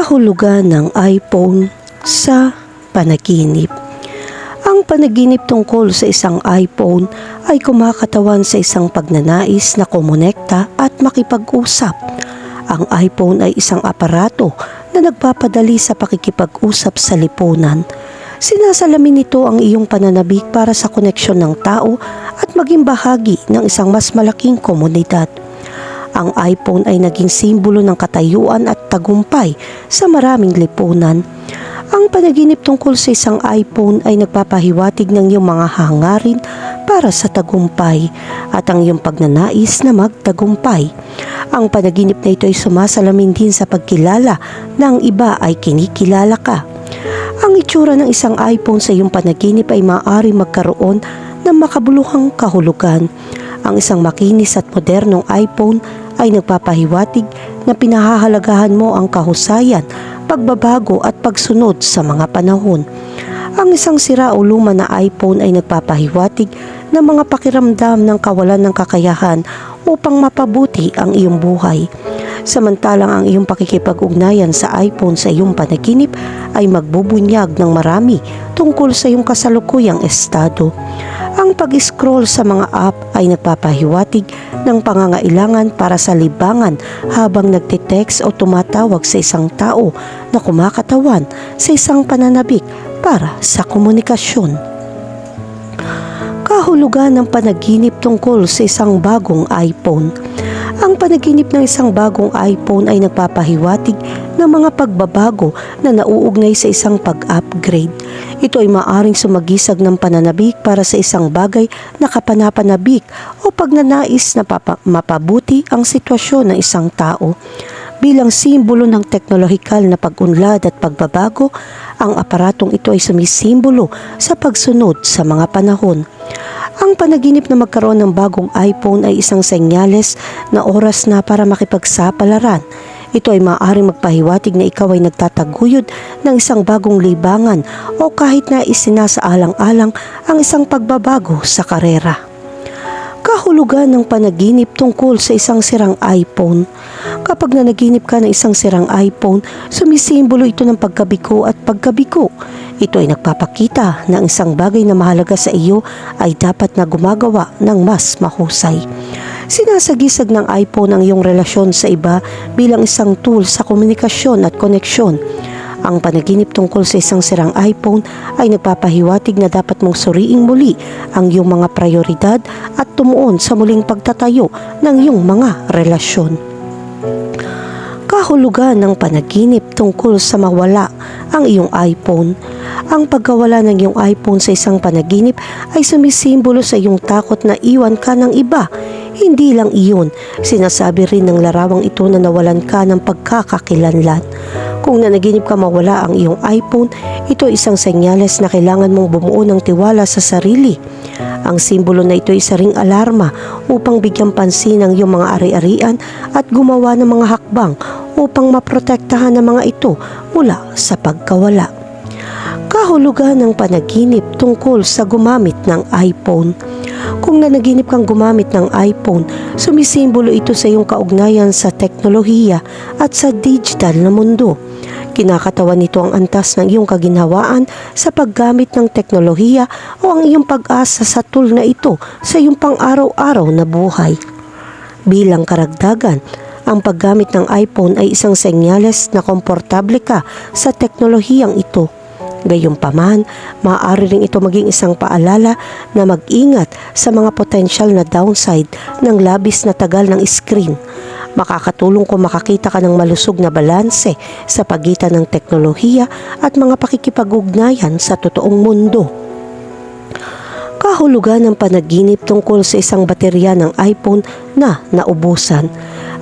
Kahulugan ng iPhone sa panaginip. Ang panaginip tungkol sa isang iPhone ay kumakatawan sa isang pagnanais na kumonekta at makipag-usap. Ang iPhone ay isang aparato na nagpapadali sa pakikipag-usap sa lipunan. Sinasalamin nito ang iyong pananabik para sa koneksyon ng tao at maging bahagi ng isang mas malaking komunidad. Ang iPhone ay naging simbolo ng katayuan at tagumpay sa maraming lipunan. Ang panaginip tungkol sa isang iPhone ay nagpapahiwatig ng iyong mga hangarin para sa tagumpay at ang iyong pagnanais na magtagumpay. Ang panaginip na ito ay sumasalamin din sa pagkilala na ang iba ay kinikilala ka. Ang itsura ng isang iPhone sa iyong panaginip ay maaari magkaroon ng makabuluhang kahulugan. Ang isang makinis at modernong iPhone ay nagpapahiwatig na pinahahalagahan mo ang kahusayan, pagbabago at pagsunod sa mga panahon. Ang isang sira o luma na iPhone ay nagpapahiwatig ng mga pakiramdam ng kawalan ng kakayahan upang mapabuti ang iyong buhay. Samantalang ang iyong pakikipag-ugnayan sa iPhone sa iyong panaginip ay magbubunyag ng marami tungkol sa iyong kasalukuyang estado. Ang pag-scroll sa mga app ay nagpapahiwatig ng pangangailangan para sa libangan habang nagte-text o tumatawag sa isang tao na kumakatawan sa isang pananabik para sa komunikasyon. Kahulugan ng panaginip tungkol sa isang bagong iPhone. Ang panaginip ng isang bagong iPhone ay nagpapahiwatig ng mga pagbabago na nauugnay sa isang pag-upgrade. Ito ay maaaring sumagisag ng pananabik para sa isang bagay na kapanapanabik o pagnanais na mapabuti ang sitwasyon ng isang tao. Bilang simbolo ng teknolohikal na pag-unlad at pagbabago, ang aparatong ito ay sumisimbolo sa pagsunod sa mga panahon. Ang panaginip na magkaroon ng bagong iPhone ay isang senyales na oras na para makipagsapalaran. Ito ay maaaring magpahiwatig na ikaw ay nagtataguyod ng isang bagong libangan o kahit na isinasaalang-alang ang isang pagbabago sa karera. Kahulugan ng panaginip tungkol sa isang sirang iPhone. Kapag nanaginip ka ng isang sirang iPhone, sumisimbolo ito ng pagkabigo at pagkabigo. Ito ay nagpapakita na ang isang bagay na mahalaga sa iyo ay dapat na gumagawa ng mas mahusay. Sinasagisag ng iPhone ang iyong relasyon sa iba bilang isang tool sa komunikasyon at koneksyon. Ang panaginip tungkol sa isang sirang iPhone ay nagpapahiwatig na dapat mong suriing muli ang iyong mga prioridad at tumuon sa muling pagtatayo ng iyong mga relasyon. Kahulugan ng panaginip tungkol sa mawala ang iyong iPhone. Ang pagkawala ng iyong iPhone sa isang panaginip ay sumisimbolo sa iyong takot na iwan ka ng iba. Hindi lang iyon, sinasabi rin ng larawang ito na nawalan ka ng pagkakakilanlan. Kung nanaginip ka mawala ang iyong iPhone, ito ay isang senyales na kailangan mong bumuo ng tiwala sa sarili. Ang simbolo na ito ay isa ring alarma upang bigyang pansin ang iyong mga ari-arian at gumawa ng mga hakbang upang maprotektahan ang mga ito mula sa pagkawala. Kahulugan ng panaginip tungkol sa gumamit ng iPhone. Kung nanaginip kang gumamit ng iPhone, sumisimbolo ito sa iyong kaugnayan sa teknolohiya at sa digital na mundo. Kinakatawan nito ang antas ng iyong kaginhawaan sa paggamit ng teknolohiya o ang iyong pag-asa sa tool na ito sa iyong pang-araw-araw na buhay. Bilang karagdagan, ang paggamit ng iPhone ay isang senyales na komportable ka sa teknolohiyang ito. Gayunpaman, maaari rin ito maging isang paalala na mag-ingat sa mga potensyal na downside ng labis na tagal ng screen. Makakatulong kung makakita ka ng malusog na balanse sa pagitan ng teknolohiya at mga pakikipag-ugnayan sa totoong mundo. Kahulugan ng panaginip tungkol sa isang baterya ng iPhone na naubusan.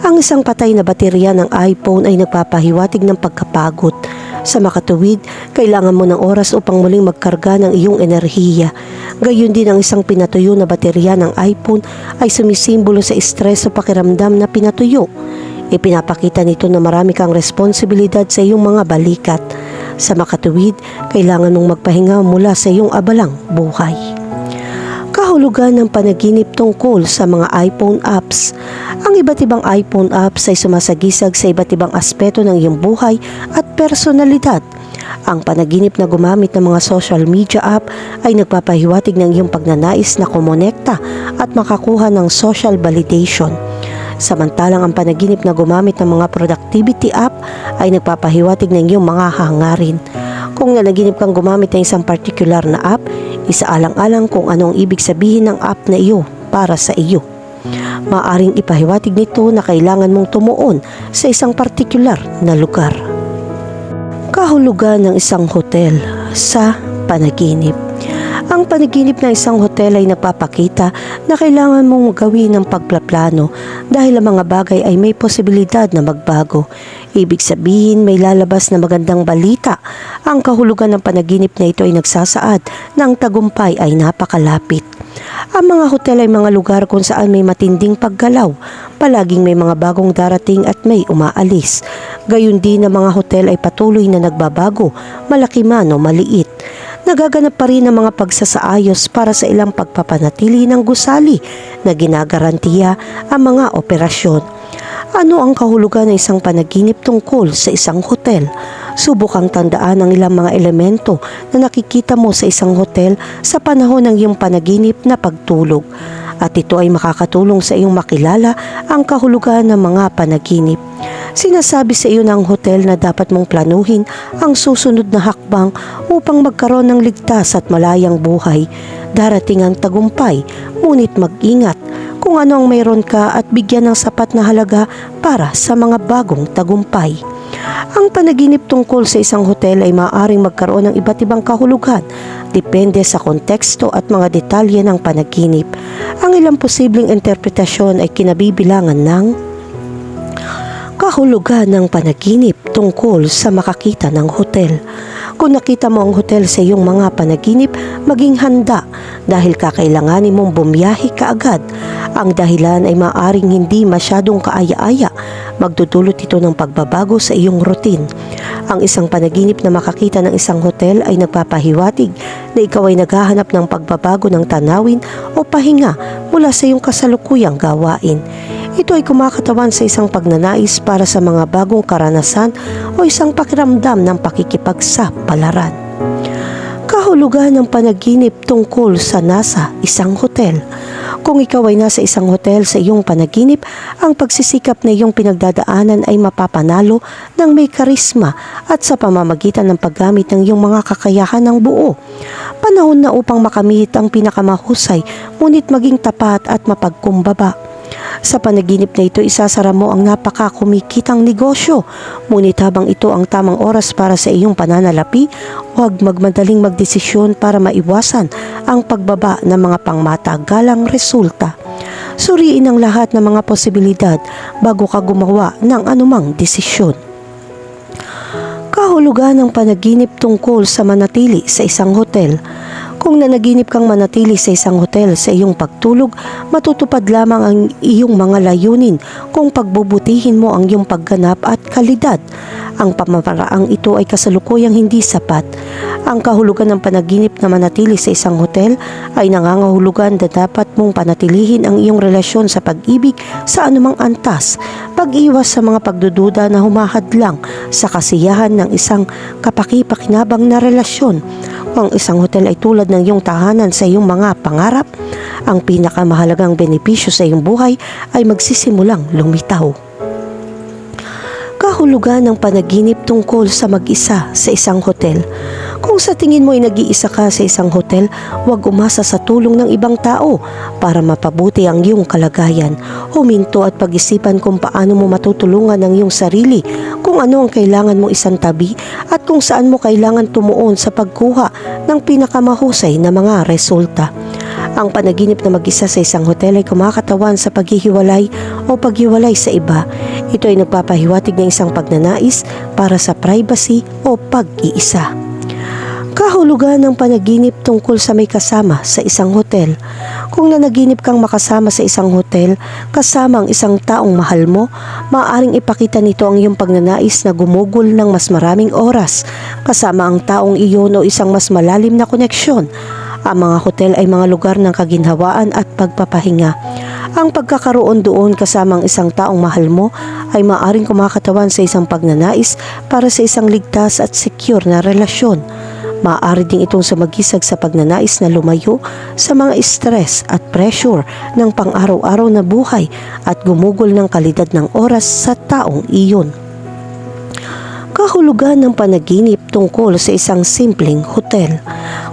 Ang isang patay na baterya ng iPhone ay nagpapahiwatig ng pagkapagod. Sa makatuwid, kailangan mo ng oras upang muling magkarga ng iyong enerhiya. Gayon din ang isang pinatuyo na baterya ng iPhone ay sumisimbolo sa stress o pakiramdam na pinatuyo. Ipinapakita nito na marami kang responsibilidad sa iyong mga balikat. Sa makatuwid, kailangan mong magpahinga mula sa iyong abalang buhay. Kahulugan ng panaginip tungkol sa mga iPhone apps. Ang iba't ibang iPhone apps ay sumasagisag sa iba't ibang aspeto ng iyong buhay at personalidad. Ang panaginip na gumamit ng mga social media app ay nagpapahiwatig ng iyong pagnanais na kumonekta at makakuha ng social validation. Samantalang ang panaginip na gumamit ng mga productivity app ay nagpapahiwatig ng iyong mga hangarin. Kung nanaginip kang gumamit ng isang particular na app, isaalang-alang kung anong ibig sabihin ng app na iyo para sa iyo. Maaring ipahiwatig nito na kailangan mong tumuon sa isang partikular na lugar. Kahulugan ng isang hotel sa panaginip. Ang panaginip ng isang hotel ay nagpapakita na kailangan mong gawin ng pagplaplano dahil ang mga bagay ay may posibilidad na magbago. Ibig sabihin may lalabas na magandang balita. Ang kahulugan ng panaginip na ito ay nagsasaad na ang tagumpay ay napakalapit. Ang mga hotel ay mga lugar kung saan may matinding paggalaw. Palaging may mga bagong darating at may umaalis. Gayun din ang mga hotel ay patuloy na nagbabago, malaki man o maliit. Nagaganap pa rin ang mga pagsasaayos para sa ilang pagpapanatili ng gusali na ginagarantiya ang mga operasyon. Ano ang kahulugan ng isang panaginip tungkol sa isang hotel? Subukang tandaan ang ilang mga elemento na nakikita mo sa isang hotel sa panahon ng iyong panaginip na pagtulog. At ito ay makakatulong sa iyong makilala ang kahulugan ng mga panaginip. Sinasabi sa iyo ng hotel na dapat mong planuhin ang susunod na hakbang upang magkaroon ng ligtas at malayang buhay. Darating ang tagumpay, ngunit mag-ingat kung ano ang mayroon ka at bigyan ng sapat na halaga para sa mga bagong tagumpay. Ang panaginip tungkol sa isang hotel ay maaaring magkaroon ng iba't ibang kahulugan, depende sa konteksto at mga detalye ng panaginip. Ang ilang posibleng interpretasyon ay kinabibilangan ng kahulugan ng panaginip tungkol sa makakita ng hotel. Kung nakita mo ang hotel sa iyong mga panaginip, maging handa dahil kakailanganin mong bumiyahe kaagad. Ang dahilan ay maaaring hindi masyadong kaaya-aya. Magdudulot ito ng pagbabago sa iyong routine. Ang isang panaginip na makakita ng isang hotel ay nagpapahiwatig na ikaw ay naghahanap ng pagbabago ng tanawin o pahinga mula sa iyong kasalukuyang gawain. Ito ay kumakatawan sa isang pagnanais para sa mga bagong karanasan o isang pakiramdam ng pakikipagsapalaran. Kahulugan ng panaginip tungkol sa nasa isang hotel. Kung ikaw ay nasa isang hotel sa iyong panaginip, ang pagsisikap na iyong pinagdadaanan ay mapapanalo ng may karisma at sa pamamagitan ng paggamit ng iyong mga kakayahan ng buo. Panahon na upang makamit ang pinakamahusay, ngunit maging tapat at mapagkumbaba. Sa panaginip na ito, isasara mo ang napakakumikitang negosyo. Ngunit habang ito ang tamang oras para sa iyong pananalapi, huwag magmadaling magdesisyon para maiwasan ang pagbaba ng mga pangmatagalang resulta. Suriin ang lahat ng mga posibilidad bago ka gumawa ng anumang desisyon. Kahulugan ng panaginip tungkol sa manatili sa isang hotel. Kung nanaginip kang manatili sa isang hotel sa iyong pagtulog, matutupad lamang ang iyong mga layunin kung pagbubutihin mo ang iyong pagganap at kalidad. Ang pamamaraang ito ay kasalukuyang hindi sapat. Ang kahulugan ng panaginip na manatili sa isang hotel ay nangangahulugan na dapat mong panatilihin ang iyong relasyon sa pag-ibig sa anumang antas, pag-iwas sa mga pagdududa na humahadlang sa kasiyahan ng isang kapaki-pakinabang na relasyon. Kung ang isang hotel ay tulad ng iyong tahanan sa iyong mga pangarap, ang pinakamahalagang benepisyo sa iyong buhay ay magsisimulang lumitaw. Kahulugan ng panaginip tungkol sa mag-isa sa isang hotel. Kung sa tingin mo ay nag-iisa ka sa isang hotel, huwag umasa sa tulong ng ibang tao para mapabuti ang iyong kalagayan. Huminto at pag-isipan kung paano mo matutulungan ang iyong sarili, kung ano ang kailangan mong isantabi at kung saan mo kailangan tumuon sa pagkuha ng pinakamahusay na mga resulta. Ang panaginip na mag-isa sa isang hotel ay kumakatawan sa paghihiwalay o paghiwalay sa iba. Ito ay nagpapahiwatig ng isang pagnanais para sa privacy o pag-iisa. Kahulugan ng panaginip tungkol sa may kasama sa isang hotel. Kung nanaginip kang makasama sa isang hotel, kasama ang isang taong mahal mo, maaaring ipakita nito ang iyong pagnanais na gumugol ng mas maraming oras, kasama ang taong iyon o isang mas malalim na koneksyon. Ang mga hotel ay mga lugar ng kaginhawaan at pagpapahinga. Ang pagkakaroon doon kasamang isang taong mahal mo ay maaaring kumakatawan sa isang pagnanais para sa isang ligtas at secure na relasyon. Maaari din itong sumagisag sa pagnanais na lumayo sa mga stress at pressure ng pang-araw-araw na buhay at gumugol ng kalidad ng oras sa taong iyon. Kahulugan ng panaginip tungkol sa isang simpleng hotel.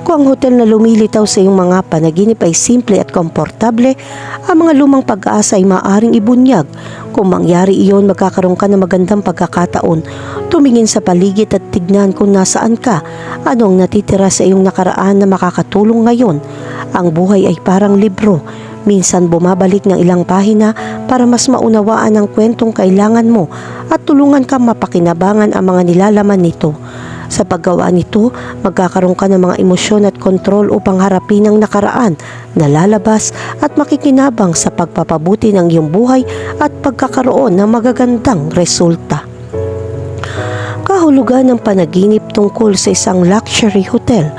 Kung ang hotel na lumilitaw sa iyong mga panaginip ay simple at komportable, ang mga lumang pag-asa ay maaaring ibunyag. Kung mangyari iyon, magkakaroon ka ng magandang pagkakataon. Tumingin sa paligid at tignan kung nasaan ka. Ano ang natitira sa iyong nakaraan na makakatulong ngayon? Ang buhay ay parang libro. Minsan bumabalik ng ilang pahina para mas maunawaan ang kwentong kailangan mo at tulungan kang mapakinabangan ang mga nilalaman nito. Sa paggawa nito, magkakaroon ka ng mga emosyon at kontrol upang harapin ang nakaraan na lalabas at makikinabang sa pagpapabuti ng iyong buhay at pagkakaroon ng magagandang resulta. Kahulugan ng panaginip tungkol sa isang luxury hotel.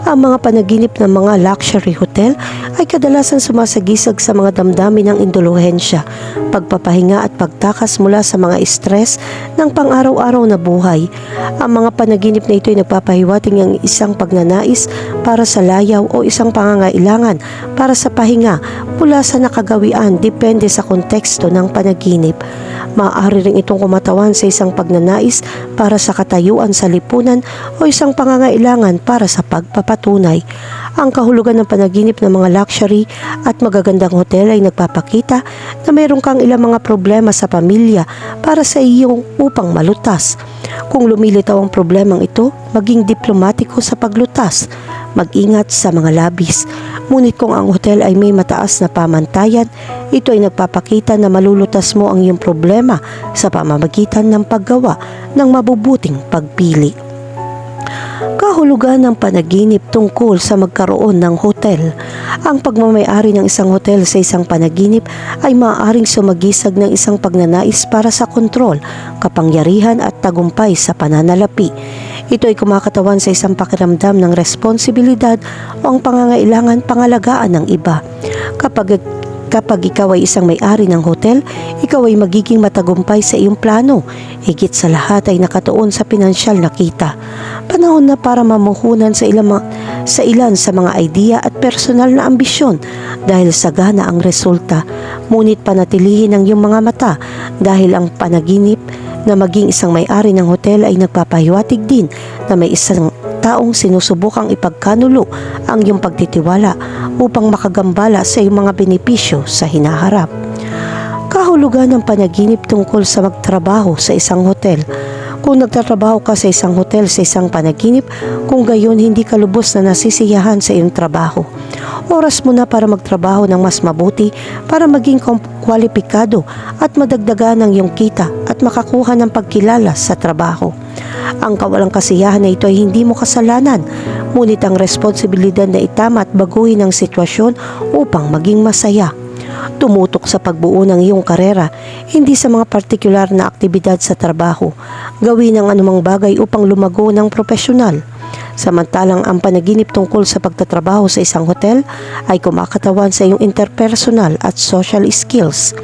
Ang mga panaginip ng mga luxury hotel ay kadalasan sumasagisag sa mga damdamin ng indulhensya, pagpapahinga at pagtakas mula sa mga stress ng pang-araw-araw na buhay. Ang mga panaginip na ito ay nagpapahiwatig ng isang pagnanais para sa layaw o isang pangangailangan para sa pahinga mula sa nakagawian depende sa konteksto ng panaginip. Maaari rin itong kumatawan sa isang pagnanais para sa katayuan sa lipunan o isang pangangailangan para sa pagpapatunay. Ang kahulugan ng panaginip ng mga luxury at magagandang hotel ay nagpapakita na mayroon kang ilang mga problema sa pamilya para sa iyong upang malutas. Kung lumilitaw ang problemang ito, maging diplomatiko sa paglutas. Mag-ingat sa mga labis. Ngunit kung ang hotel ay may mataas na pamantayan, ito ay nagpapakita na malulutas mo ang iyong problema sa pamamagitan ng paggawa ng mabubuting pagpili. Kahulugan ng panaginip tungkol sa magkaroon ng hotel. Ang pagmamayari ng isang hotel sa isang panaginip ay maaaring sumagisag ng isang pagnanais para sa kontrol, kapangyarihan at tagumpay sa pananalapi. Ito ay kumakatawan sa isang pakiramdam ng responsibilidad o ang pangangailangan pangalagaan ng iba. Kapag ikaw ay isang may-ari ng hotel, ikaw ay magiging matagumpay sa iyong plano. Higit sa lahat ay nakatuon sa pinansyal na kita. Panahon na para mamuhunan sa ilan sa mga idea at personal na ambisyon dahil sagana ang resulta. Ngunit panatilihin ang iyong mga mata dahil ang panaginip na maging isang may-ari ng hotel ay nagpapahiwatig din na may isang taong sinusubukang ipagkanulo ang iyong pagtitiwala upang makagambala sa iyong mga benepisyo sa hinaharap. Kahulugan ng panaginip tungkol sa magtrabaho sa isang hotel. Kung nagtatrabaho ka sa isang hotel sa isang panaginip, kung gayon hindi ka lubos na nasisiyahan sa iyong trabaho. Oras mo na para magtrabaho ng mas mabuti para maging kwalipikado at madagdagan ng iyong kita at makakuha ng pagkilala sa trabaho. Ang kawalang kasiyahan na ito ay hindi mo kasalanan, ngunit ang responsibilidad na itama at baguhin ang sitwasyon upang maging masaya. Tumutok sa pagbuo ng iyong karera, hindi sa mga partikular na aktibidad sa trabaho. Gawin ang anumang bagay upang lumago ng propesyonal. Samantalang ang panaginip tungkol sa pagtatrabaho sa isang hotel ay kumakatawan sa iyong interpersonal at social skills.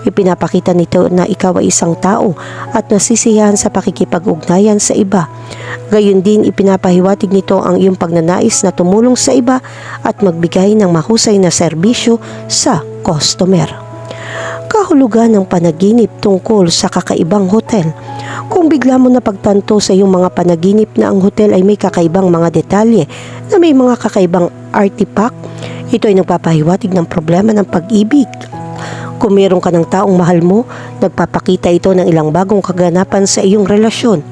Ipinapakita nito na ikaw ay isang tao at nasisiyahan sa pakikipag-ugnayan sa iba. Gayon din ipinapahiwatig nito ang iyong pagnanais na tumulong sa iba at magbigay ng mahusay na serbisyo sa customer. Kahulugan ng panaginip tungkol sa kakaibang hotel. Kung bigla mo na pagtanto sa iyong mga panaginip na ang hotel ay may kakaibang mga detalye na may mga kakaibang artifact, ito ay nagpapahiwatig ng problema ng pag-ibig. Kung meron ka ng taong mahal mo, nagpapakita ito ng ilang bagong kaganapan sa iyong relasyon.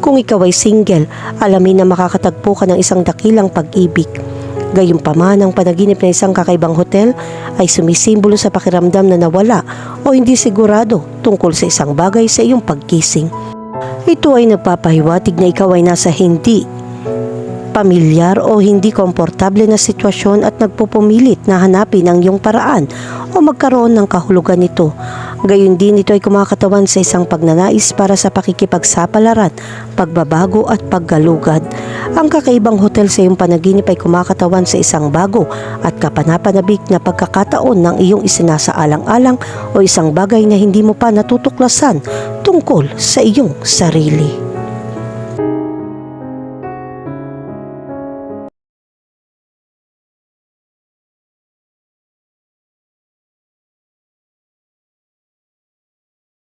Kung ikaw ay single, alamin na makakatagpo ka ng isang dakilang pag-ibig. Gayunpaman, ang panaginip ng isang kakaibang hotel ay sumisimbolo sa pakiramdam na nawala o hindi sigurado tungkol sa isang bagay sa iyong paggising. Ito ay nagpapahiwatig na ikaw ay nasa hindi pamilyar o hindi komportable na sitwasyon at nagpupumilit na hanapin ang iyong paraan o magkaroon ng kahulugan nito. Gayun din ito ay kumakatawan sa isang pagnanais para sa pakikipagsapalaran, pagbabago at paggalugad. Ang kakaibang hotel sa iyong panaginip ay kumakatawan sa isang bago at kapanapanabik na pagkakataon ng iyong isinasaalang-alang o isang bagay na hindi mo pa natutuklasan tungkol sa iyong sarili.